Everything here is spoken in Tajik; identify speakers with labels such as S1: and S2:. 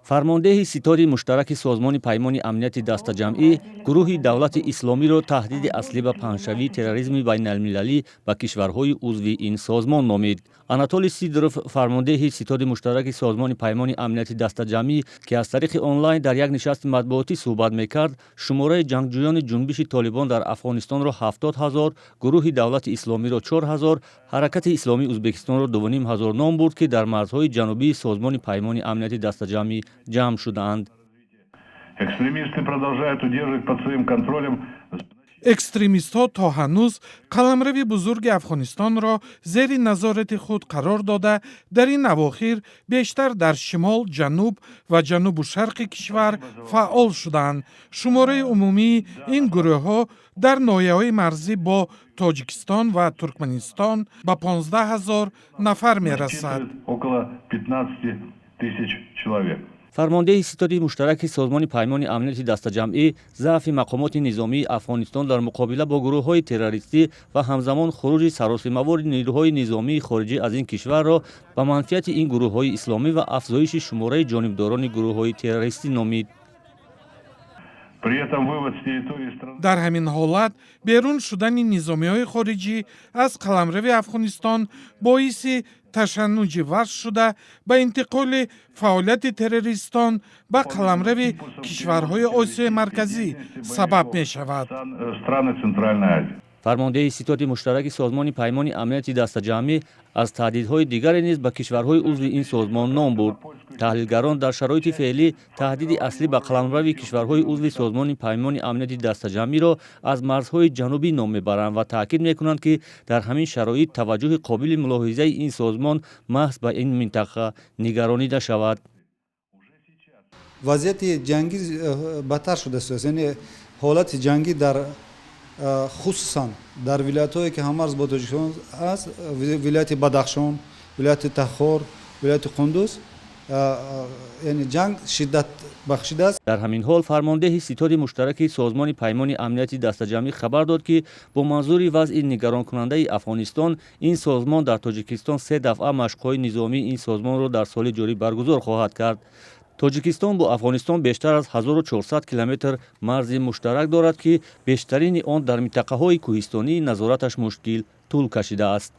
S1: фармондеҳи ситори муштараки созмони паймони амнияти дастаҷамъӣ гурӯҳи давлати исломиро таҳдиди аслӣ ба паҳншавии терроризми байналмилалӣ ба кишварҳои узви ин созмон номид. Анатолий Сидоров, фармондеҳи ситори муштараки созмони паймони амнияти дастаҷамъӣ, ки аз тариқи онлайн дар як нишасти матбуотӣ суҳбат мекард, шумораи ҷангҷӯёни ҷунбиши «Толибон» дар Афғонистонро 70 000, гурӯҳи давлати исломиро 4 000, ҳаракати исломии Ӯзбекистонро 2500 ном бурд, ки дар марзҳои ҷанубии созмони паймони амнияти дастаҷамъӣ ҷамъ шудаанд.
S2: Экстремисты продолжают удерживать под своим контролем.
S3: экстремистҳо то ҳанӯз қаламрави бузурги Афғонистонро зери назорати худ қарор дода, дар ин авохир бештар дар шимол, ҷануб ва ҷанубу шарқи кишвар фаъол шуданд. Шумораи умумии ин гурӯҳҳо дар ноҳияҳои марзӣ бо Тоҷикистон ва Туркманистон ба 15 000 нафар мерасад.
S2: Около 15 000 человек.
S1: фармондеҳи ситори муштараки созмони паймони амнияти дастаҷамъӣ заъфи мақомоти низомии Афғонистон дар муқобила бо гурӯҳҳои террористӣ ва ҳамзамон хуруҷи саросимавори нирӯҳои низомии хориҷӣ аз ин кишварро ба манфиати ин гурӯҳҳои исломӣ ва афзоиши шумораи ҷонибдорони гурӯҳҳои террористӣ номид.
S3: дар ҳамин ҳолат берун шудани низомиҳои хориҷӣ аз қаламрави Афғонистон боиси ташаннуҷи варз шуда ба интиқоли фаъолияти террористон ба қаламрави кишварҳои Осияи Марказӣ сабаб мешавад.
S1: фармондеҳи ситори муштараки созмони паймони амнияти дастаҷамъӣ аз таҳдидҳои дигаре низ ба кишварҳои узви ин созмон ном бурд. таҳлилгарон дар шароити феълӣ таҳдиди аслӣ ба қаламрави кишварҳои узви созмони паймони амнияти дастаҷамъиро аз марзҳои ҷанубӣ ном мебаранд ва таъкид мекунанд, ки дар ҳамин шароит таваҷҷӯҳи қобили мулоҳизаи ин созмон маҳз ба ин минтақа нигаронида шавад.
S4: вазъияти ҷангӣ бадтар шудааст. яъне ҳолати ҷангӣ дар хусусан дар вилоятҳое ки ҳамарз бо Тоҷикистон аст, вилояти Бадахшон, вилояти Тахор, вилояти Қундуз, яъне ҷанг шиддат бахшидааст.
S1: дар ҳамин ҳол фармондеҳи ситори муштараки созмони паймони амнияти дастаҷамъӣ хабар дод, ки бо манзури вазъи нигаронкунандаи Афғонистон, ин созмон дар Тоҷикистон 3 дафъа машқҳои низомии ин созмонро дар соли ҷорӣ баргузор хоҳад кард. Тоҷикистон бо Афғонистон бештар аз 1400 километр марзи муштарак дорад, ки бештарини он дар минтақаҳои кӯҳистонии назораташ мушкил тӯл кашидааст.